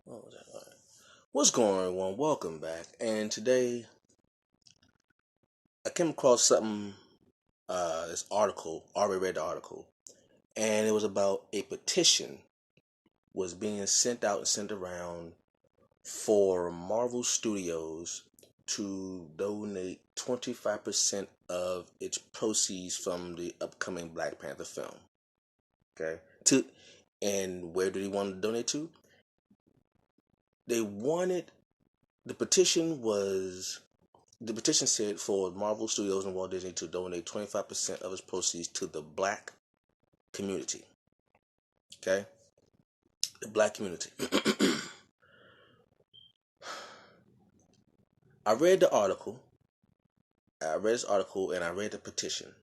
What was that? All right. What's going on, everyone? Welcome back. And today I came across something, this article, already read the article, and it was about a petition was being sent out and sent around for Marvel Studios to donate 25% of its proceeds from the upcoming Black Panther film. Okay? And where did he want to donate to? They wanted the petition was The petition said for Marvel Studios and Walt Disney to donate 25% of its proceeds to the black community. Okay? The black community. I read the article. I read this article and I read the petition.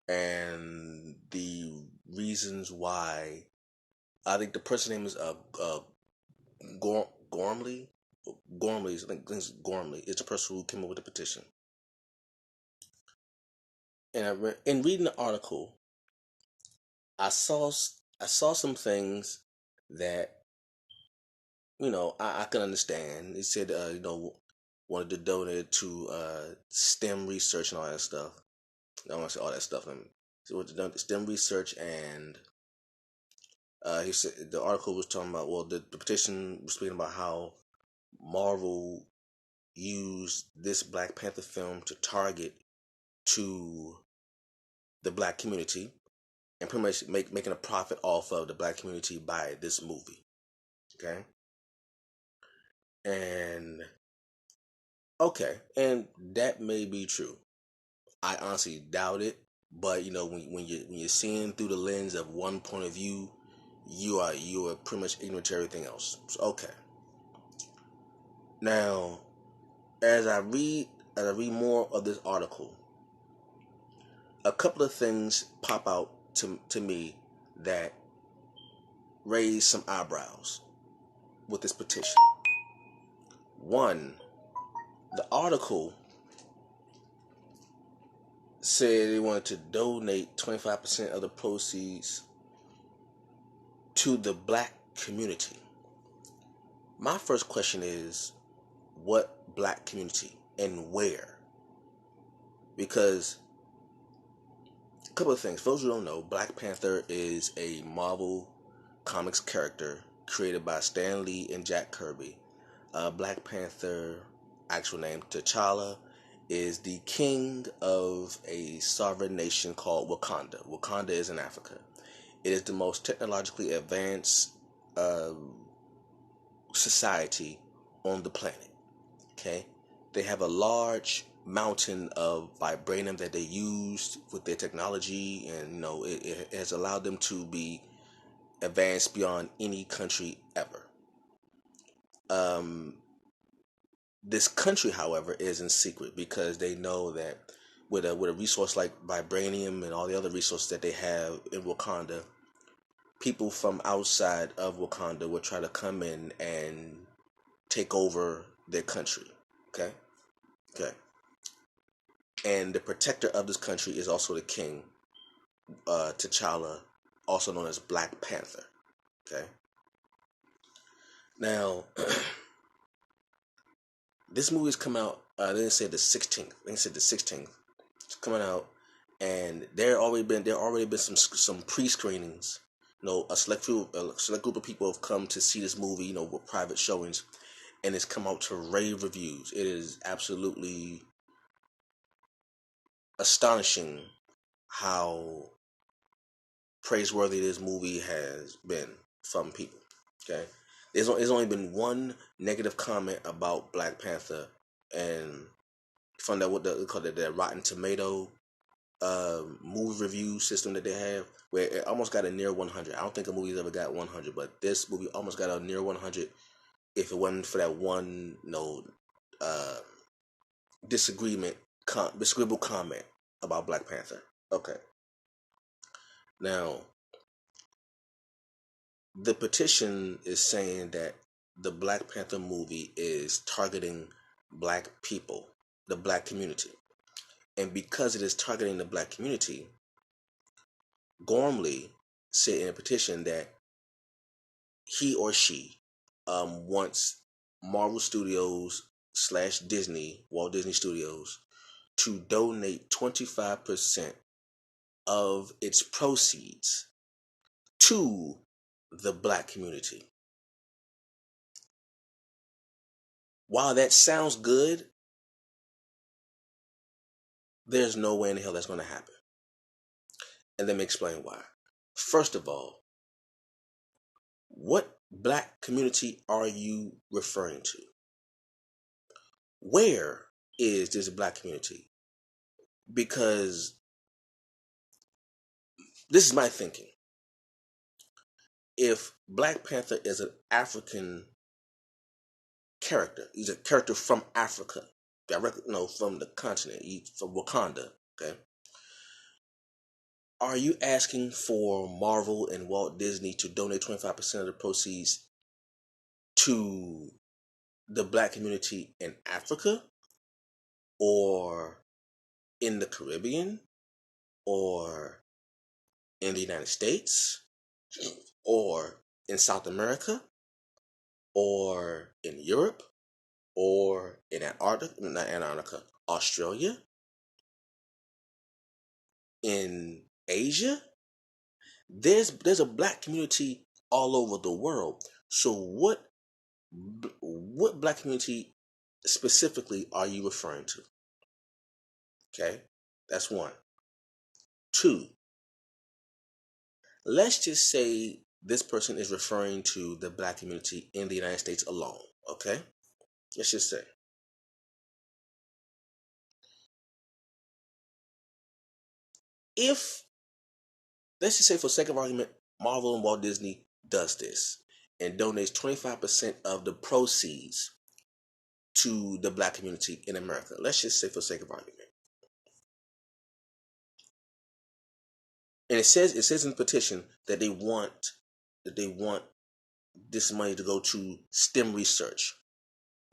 And the reasons why. I think the person's name is Gormley. Gormley, I think it's Gormley. It's the person who came up with the petition. And in reading the article, I saw some things that I can understand. He said, wanted to donate to STEM research and all that stuff. I don't want to say all that stuff. So what to donate to STEM research, and he said the article was talking about, the petition was speaking about how Marvel used this Black Panther film to target to the black community and pretty much making a profit off of the black community by this movie. Okay, and okay, and that may be true. I honestly doubt it, but when you're seeing through the lens of one point of view, you are pretty much ignorant to everything else. So, okay. Now, as I read more of this article, a couple of things pop out to me that raise some eyebrows with this petition. One, the article said they wanted to donate 25% of the proceeds to the black community. My first question is, what black community and where? Because a couple of things. For those who don't know, Black Panther is a Marvel Comics character created by Stan Lee and Jack Kirby. Black Panther, actual name T'Challa, is the king of a sovereign nation called Wakanda. Wakanda is in Africa. It is the most technologically advanced society on the planet. Okay, they have a large mountain of vibranium that they used with their technology, and it has allowed them to be advanced beyond any country ever. Um, this country, however, is in secret because they know that with a resource like vibranium and all the other resources that they have in Wakanda, people from outside of Wakanda would try to come in and take over their country. Okay, okay. And the protector of this country is also the king, T'Challa, also known as Black Panther. Okay. Now, this movie's come out. They didn't say the 16th. They said the 16th. It's coming out, and there already been some pre-screenings. A select group of people have come to see this movie. With private showings, and it's come out to rave reviews. It is absolutely astonishing how praiseworthy this movie has been from people. Okay, there's only been one negative comment about Black Panther, and from that what they call it, that Rotten Tomato movie review system that they have, where it almost got a near 100. I don't think a movie's ever got 100, but this movie almost got a near 100. If it wasn't for that one, uh, disagreeable comment about Black Panther. Okay, now the petition is saying that the Black Panther movie is targeting black people, the black community. And because it is targeting the black community, Gormley said in a petition that he or she wants Marvel Studios / Disney, Walt Disney Studios, to donate 25% of its proceeds to the black community. While that sounds good, there's no way in the hell that's going to happen. And let me explain why. First of all, what black community are you referring to? Where is this black community? Because this is my thinking. If Black Panther is an African character, he's a character from Africa, from the continent, he's from Wakanda, okay? Are you asking for Marvel and Walt Disney to donate 25% of the proceeds to the black community in Africa, or in the Caribbean, or in the United States, or in South America, or in Europe, or in Antarctica, Australia, in Asia? There's a black community all over the world. So what black community specifically are you referring to? Okay, that's one. Two, let's just say this person is referring to the black community in the United States alone. Okay, let's just say. If, let's just say for sake of argument, Marvel and Walt Disney does this and donates 25% of the proceeds to the black community in America. Let's just say for sake of argument. And it says in the petition that they want this money to go to STEM research.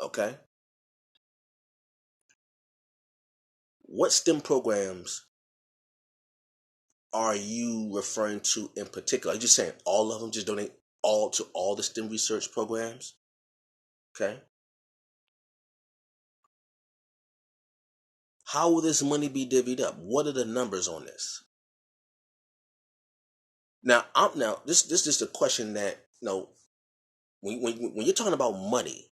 Okay? What STEM programs are you referring to in particular? Are you just saying all of them? Just donate all to all the STEM research programs? Okay? How will this money be divvied up? What are the numbers on this? Now, this is just a question that, when you're talking about money,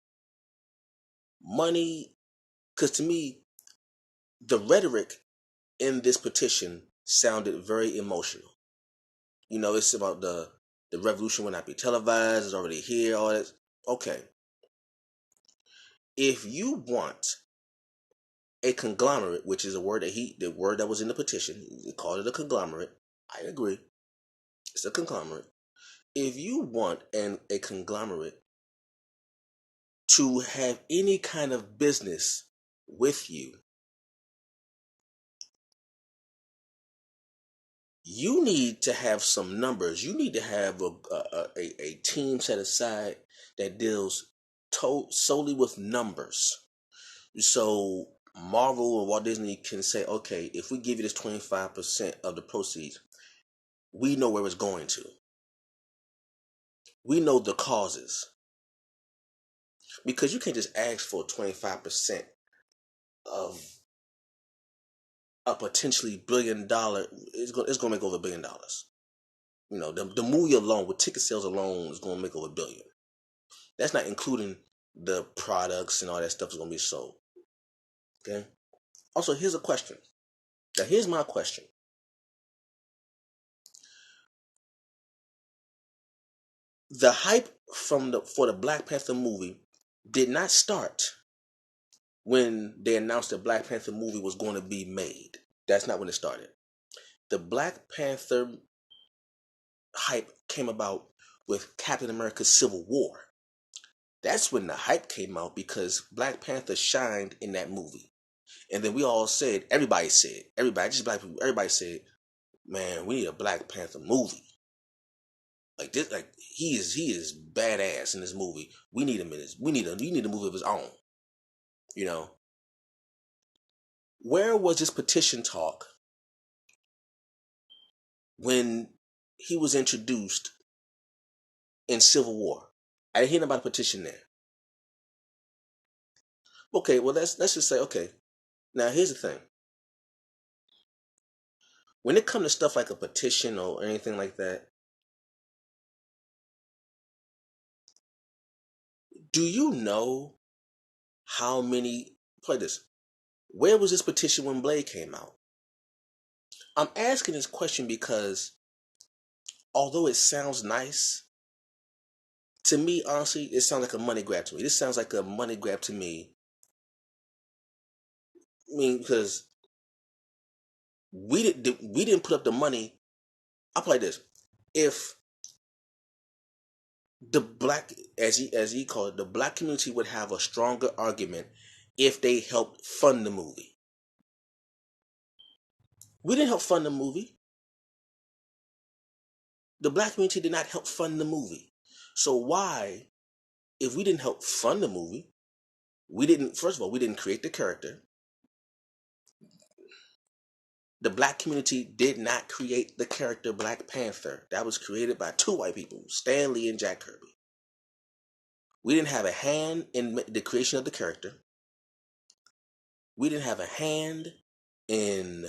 because to me, the rhetoric in this petition sounded very emotional. It's about the revolution will not be televised, it's already here, all that. Okay. If you want a conglomerate, which is a word the word that was in the petition, he called it a conglomerate. I agree. It's a conglomerate. If you want a conglomerate to have any kind of business with you, you need to have some numbers. You need to have a team set aside that deals solely with numbers. So Marvel and Walt Disney can say, okay, if we give you this 25% of the proceeds, we know where it's going to. We know the causes. Because you can't just ask for 25% of a potentially $1 billion. It's going to make over $1 billion. The movie alone, with ticket sales alone, is going to make over $1 billion. That's not including the products and all that stuff that's going to be sold. Okay. Also, here's a question. Now, here's my question. The hype for the Black Panther movie did not start when they announced the Black Panther movie was going to be made. That's not when it started. The Black Panther hype came about with Captain America's Civil War. That's when the hype came out, because Black Panther shined in that movie. And then we all said, everybody, just black people, everybody said, man, we need a Black Panther movie. Like this, like he is badass in this movie. We need him in this. We need a movie of his own. Where was this petition talk when he was introduced in Civil War? I didn't hear about a petition there. Okay, well let's just say okay. Now here's the thing. When it comes to stuff like a petition or anything like that, do you know how many play this? Where was this petition when Blade came out? I'm asking this question because although it sounds nice, to me, honestly, it sounds like a money grab to me. This sounds like a money grab to me. I mean, because we didn't put up the money. I'll play this. If the black, as he called it, the black community would have a stronger argument if they helped fund the movie. We didn't help fund the movie. The black community did not help fund the movie. So why, if we didn't help fund the movie, first of all, we didn't create the character. The black community did not create the character Black Panther. That was created by two white people, Stan Lee and Jack Kirby. We didn't have a hand in the creation of the character. We didn't have a hand in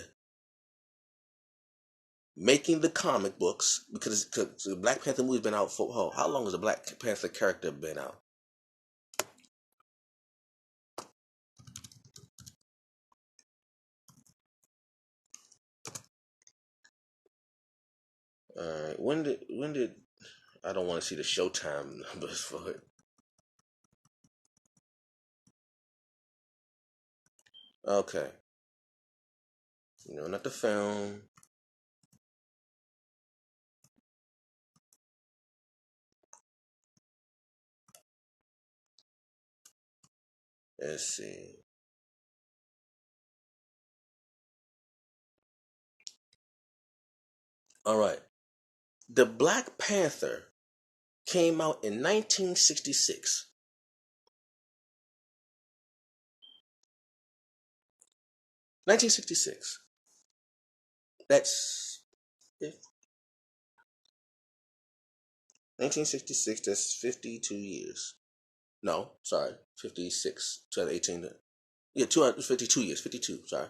making the comic books because the Black Panther movie's been out for how long has the Black Panther character been out? When did I don't want to see the Showtime numbers for it. Okay, not the film. Let's see. All right, the Black Panther came out in 1966. 1966. That's 1966. That's 52 years. No, sorry, 56. 2018. Yeah, 252 years. 52. Sorry.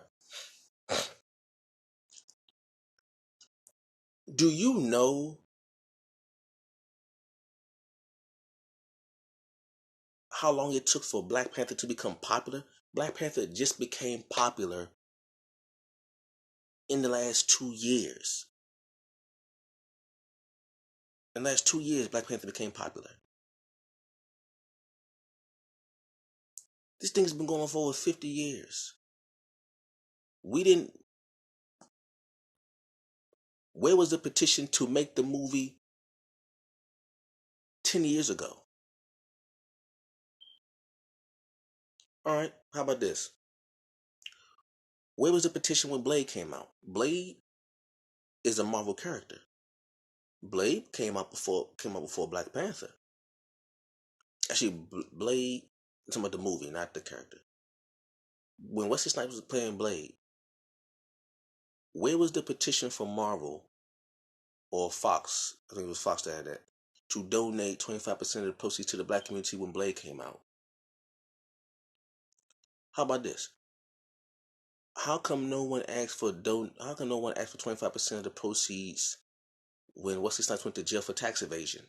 Do you know how long it took for Black Panther to become popular? Black Panther just became popular in the last 2 years. In the last 2 years, Black Panther became popular. This thing's been going on for over 50 years. We didn't. Where was the petition to make the movie 10 years ago? All right, how about this? Where was the petition when Blade came out? Blade is a Marvel character. Blade came out before Black Panther. Actually, Blade. I'm talking about the movie, not the character. When Wesley Snipes was playing Blade, where was the petition from Marvel or Fox? I think it was Fox that had that to donate 25% of the proceeds to the black community when Blade came out. How about this? How come no one asked for 25% of the proceeds when Wesley Snipes went to jail for tax evasion?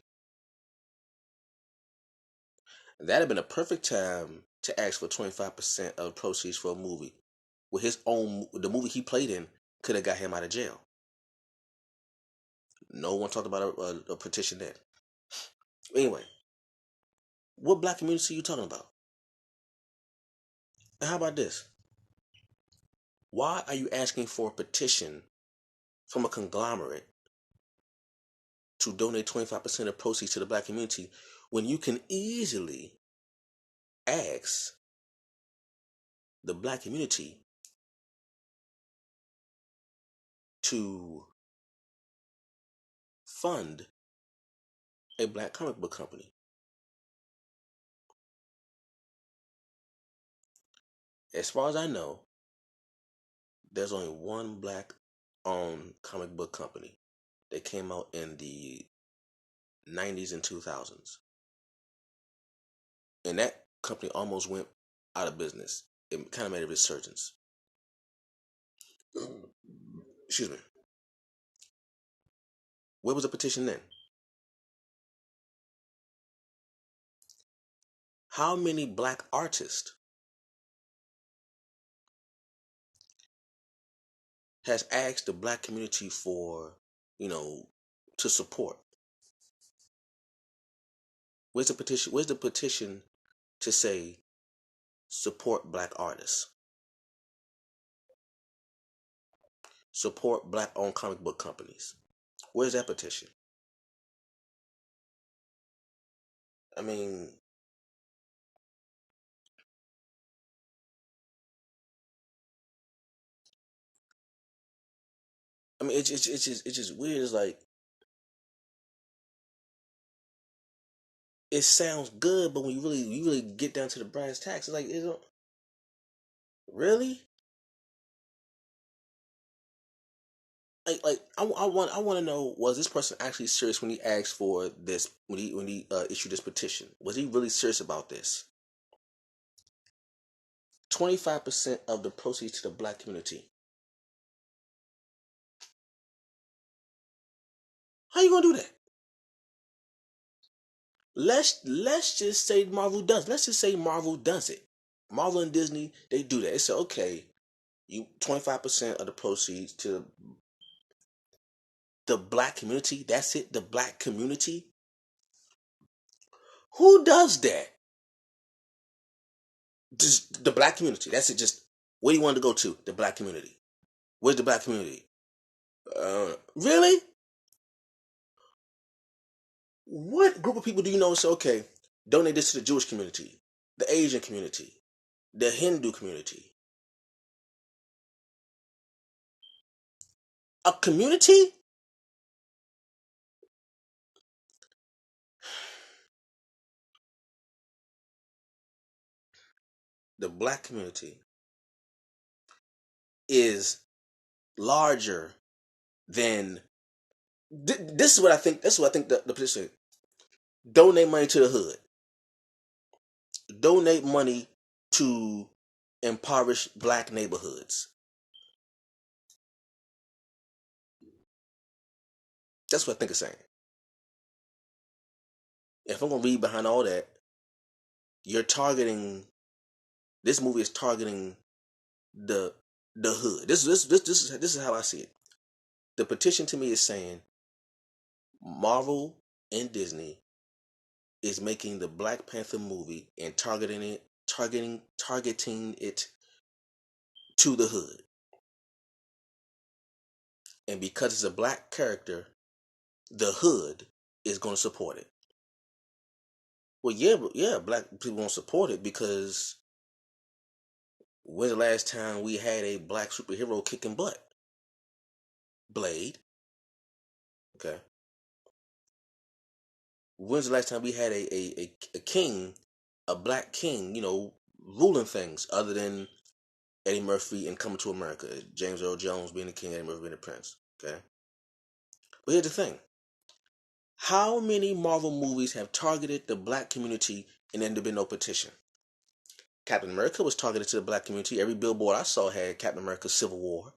That'd have been a perfect time to ask for 25% of the proceeds for a movie. With the movie he played in could have got him out of jail. No one talked about a petition then. Anyway, what black community are you talking about? And how about this? Why are you asking for a petition from a conglomerate to donate 25% of proceeds to the black community when you can easily ask the black community to fund a black comic book company? As far as I know, there's only one black owned comic book company. They came out in the 90s and 2000s. and that company almost went out of business. It kind of made a resurgence. Excuse me. Where was the petition then? How many black artists has asked the black community for, you know, to support? Where's the petition? Where's the petition to say support black artists, support black-owned comic book companies? Where's that petition? I mean, it's just weird. It's like it sounds good, but when you really get down to the brass tacks, it's like it don't really I want to know, was this person actually serious when he asked for this, when he issued this petition? Was he really serious about this? 25% of the proceeds to the black community. How you gonna do that? Let's just say Marvel does. Let's just say Marvel does it. Marvel and Disney, they do that. They say, okay, you 25% of the proceeds to the black community. That's it. The black community. Who does that? Just the black community. That's it. Just where do you want to go to? The black community. Where's the black community? Really? What group of people do you know say, okay, donate this to the Jewish community, the Asian community, the Hindu community? A community? The black community is larger than. This is what I think. This is what I think the petition. Donate money to the hood. Donate money to impoverished black neighborhoods. That's what I think it's saying. If I'm gonna read behind all that, you're targeting. This movie is targeting the the hood. This is how I see it. The petition to me is saying Marvel and Disney is making the Black Panther movie and targeting it to the hood. And because it's a black character, the hood is going to support it. Well, yeah, black people won't support it because when's the last time we had a black superhero kicking butt? Blade. Okay. When's the last time we had a king, a black king, ruling things other than Eddie Murphy and Coming to America? James Earl Jones being the king, Eddie Murphy being the prince. Okay. But here's the thing. How many Marvel movies have targeted the black community and then there been no petition? Captain America was targeted to the black community. Every billboard I saw had Captain America Civil War.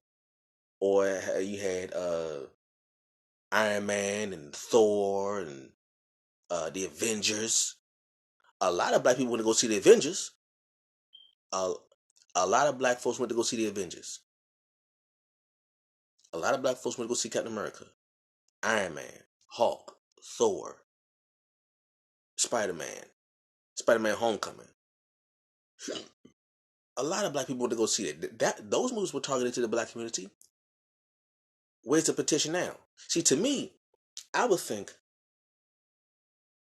Or you had Iron Man and Thor and the Avengers. A lot of black people went to go see the Avengers. Uh, a lot of black folks went to go see the Avengers. A lot of black folks went to go see Captain America, Iron Man, Hulk, Thor, Spider-Man, Spider-Man Homecoming. A lot of black people went to go see it. Those movies were targeted to the black community. Where's the petition now? See, to me, I would think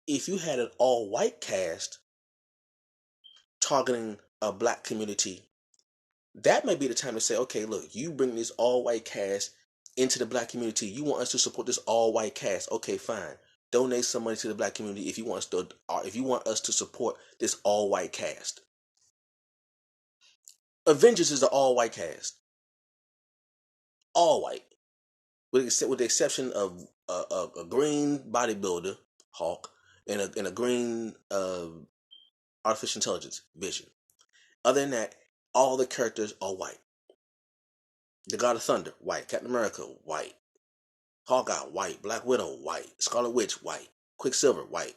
if you had an all-white cast targeting a black community, that may be the time to say, okay, look, you bring this all-white cast into the black community. You want us to support this all-white cast. Okay, fine. Donate some money to the black community if you want us to support this all-white cast. Avengers is the all-white cast, all white, with the exception of a green bodybuilder, Hulk, and a green artificial intelligence, Vision. Other than that, all the characters are white. The God of Thunder, white. Captain America, white. Hawkeye, white. Black Widow, white. Scarlet Witch, white. Quicksilver, white.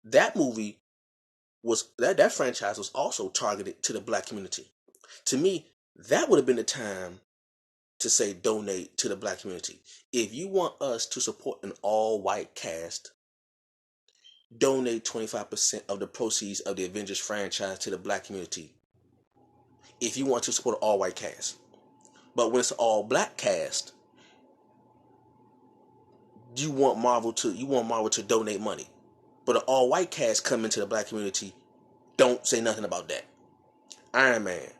That movie was that franchise was also targeted to the black community. To me, that would have been the time to say donate to the black community. If you want us to support an all-white cast, donate 25% of the proceeds of the Avengers franchise to the black community. If you want to support an all-white cast. But when it's an all-black cast, you want Marvel to donate money. But an all-white cast come into the black community, don't say nothing about that. Iron Man,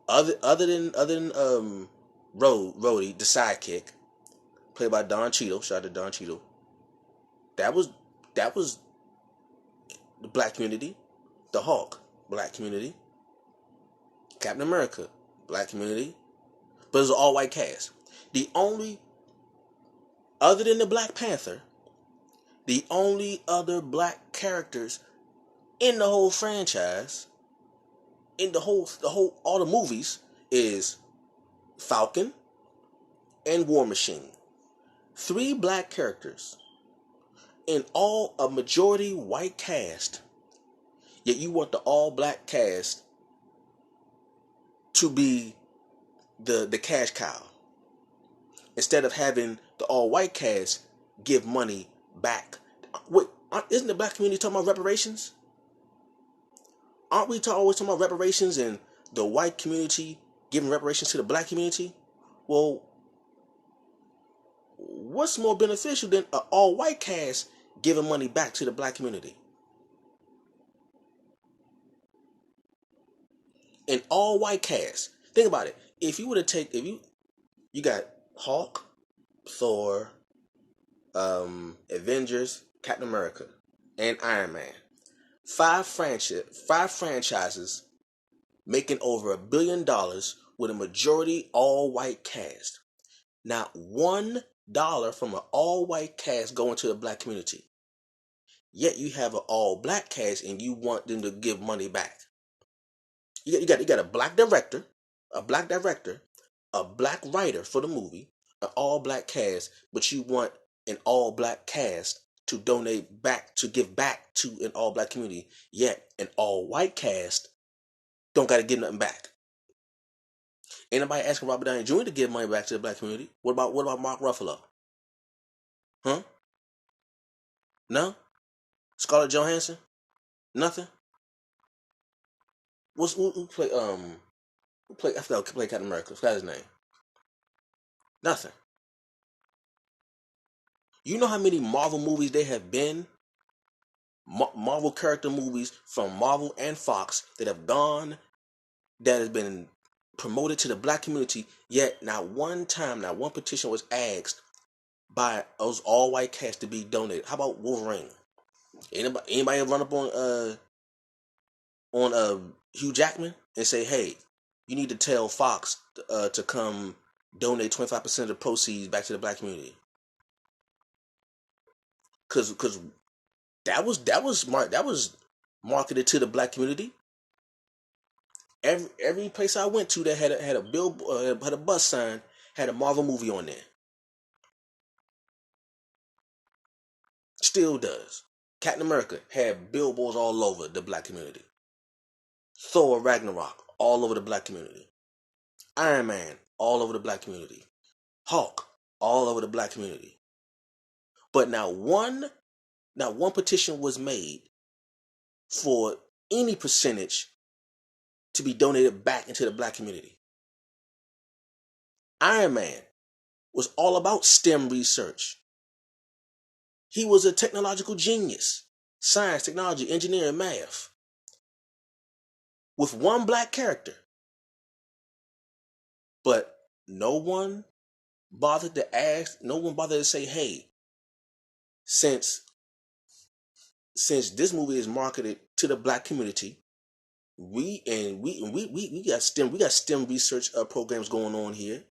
other than Rhodey, the sidekick, played by Don Cheadle. Shout out to Don Cheadle. That was the black community. The Hulk, black community. Captain America, black community. But it's an all-white cast. The only, other than the Black Panther, the only other black characters in the whole franchise, in all the movies, is Falcon and War Machine. 3 black characters in all a majority white cast. Yet you want the all black cast to be the cash cow, instead of having the all white cast give money back. Wait, isn't the black community talking about reparations? Aren't we always talking about reparations and the white community giving reparations to the black community? Well, what's more beneficial than an all white cast giving money back to the black community? An all white cast. Think about it. If you you got Hulk, Thor, Avengers, Captain America, and Iron Man. 5 franchises making over $1 billion with a majority all-white cast. Not $1 from an all-white cast going to the black community. Yet you have an all-black cast and you want them to give money back. You got a black director, a black writer for the movie, an all-black cast, but you want an all-black cast to donate back, to give back to an all-black community. Yet an all-white cast don't got to give nothing back. Ain't nobody asking Robert Downey Jr. to give money back to the black community. What about Mark Ruffalo? Huh? No? Scarlett Johansson? Nothing? Who play I forgot who played Captain America. What's his name? Nothing. You know how many Marvel movies there have been? Marvel character movies from Marvel and Fox that have gone, that has been promoted to the black community, yet not one time, not one petition was asked by those all white cast to be donated. How about Wolverine? Anybody run up on Hugh Jackman and say, hey, you need to tell Fox to come donate 25% of the proceeds back to the black community? Cause that was marketed to the black community. Every place I went to that had a bill, had a bus sign, had a Marvel movie on there. Still does. Captain America had billboards all over the black community. Thor Ragnarok all over the black community. Iron Man all over the black community. Hulk all over the black community. But not one petition was made for any percentage to be donated back into the black community. Iron Man was all about STEM research. He was a technological genius. Science, technology, engineering, math. With one black character. But no one bothered to ask, no one bothered to say, hey, since this movie is marketed to the black community, we got STEM research programs going on here.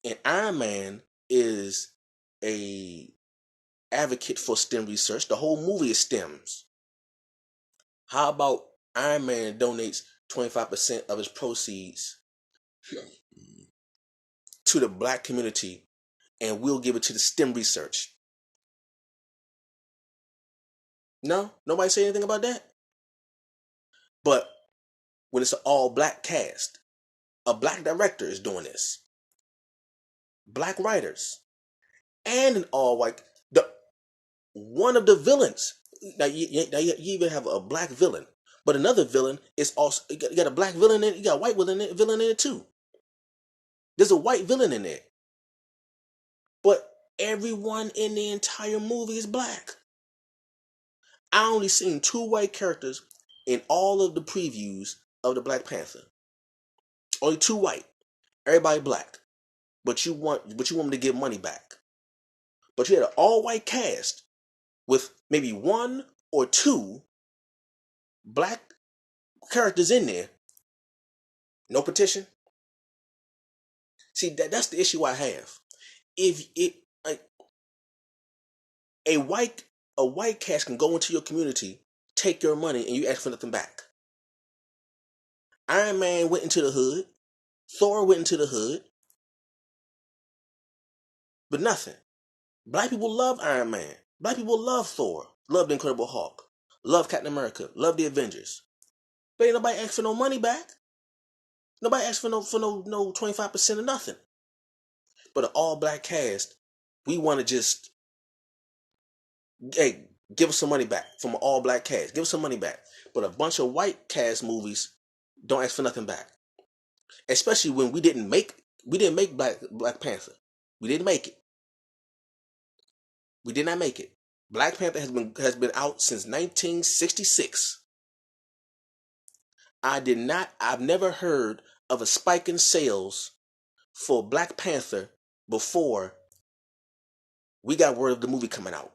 And Iron Man is a advocate for STEM research. The whole movie is STEMs. How about Iron Man donates 25% of his proceeds to the black community, and we'll give it to the STEM research? No, nobody say anything about that. But when it's an all black cast, a black director is doing this, black writers, and an all white. One of the villains. Now you even have a black villain, but another villain is also, you got a black villain in it, you got a white villain in it too. There's a white villain in there, but everyone in the entire movie is black. I only seen 2 white characters in all of the previews of the Black Panther. Only 2 white. Everybody black. But you want them to give money back. But you had an all white cast with maybe 1 or 2 black characters in there. No Petition. See, that's the issue I have. If it like a white cast can go into your community, take your money, and you ask for nothing back. Iron Man went into the hood. Thor went into the hood. But nothing. Black people love Iron Man. Black people love Thor. Love the Incredible Hulk. Love Captain America. Love the Avengers. But ain't nobody asked for no money back. Nobody asked for no 25% of nothing. But an all black cast, we want to just, hey, give us some money back from an all black cast. Give us some money back. But a bunch of white cast movies don't ask for nothing back. Especially when we didn't make Black Panther. We didn't make it. We did not make it. Black Panther has been out since 1966. I've never heard of a spike in sales for Black Panther before we got word of the movie coming out.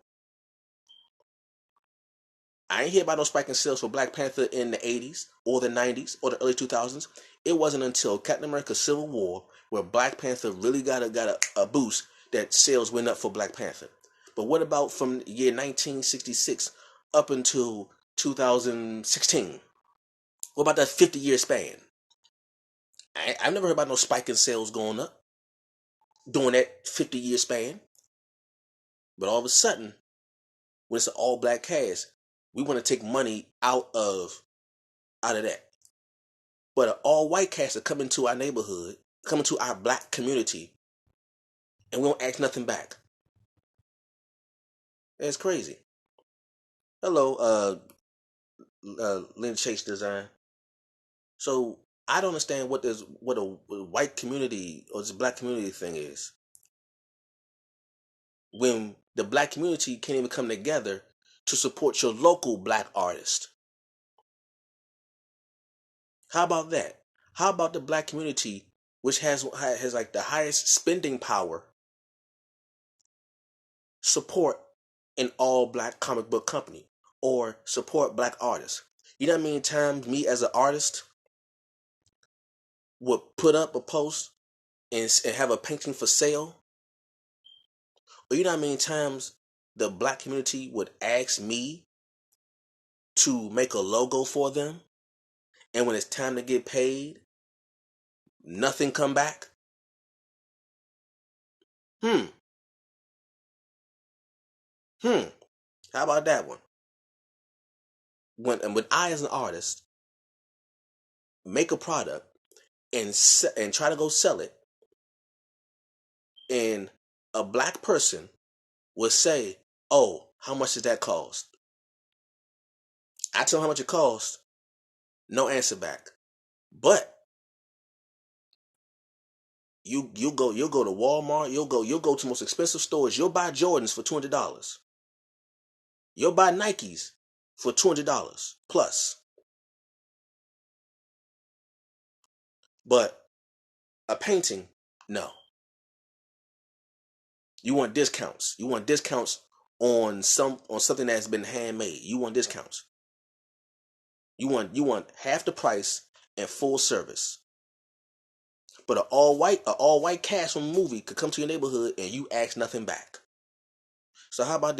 I ain't hear about no spike in sales for Black Panther in the 80s or the 90s or the early 2000s. It wasn't until Captain America Civil War where Black Panther really got a boost that sales went up for Black Panther. But what about from the year 1966 up until 2016? What about that 50-year span? I've never heard about no spike in sales going up during that 50-year span. But all of a sudden, when it's an all black cast, we want to take money out of that. But an all white cast that come into our neighborhood, come into our black community, and we don't ask nothing back. That's crazy. Hello, Lynn Chase Design. So I don't understand what a white community or this black community thing is. When the black community can't even come together to support your local black artist. How about that? How about the black community, which has like the highest spending power, support an all black comic book company or support black artists? You know what I mean? Times me as an artist would put up a post and have a painting for sale. Or you know what I mean? Times the black community would ask me to make a logo for them, and when it's time to get paid, nothing come back. Hmm. How about that one? When I as an artist make a product and try to go sell it, and a black person will say, "Oh, how much does that cost?" I tell them how much it costs. No answer back. But you'll go to Walmart. You'll go to most expensive stores. You'll buy Jordans for $200. You'll buy Nikes for $200 plus. But a painting, no. You want discounts. You want discounts on something that's been handmade. You want discounts. You want half the price and full service. But an all white cast from a movie could come to your neighborhood and you ask nothing back. So how about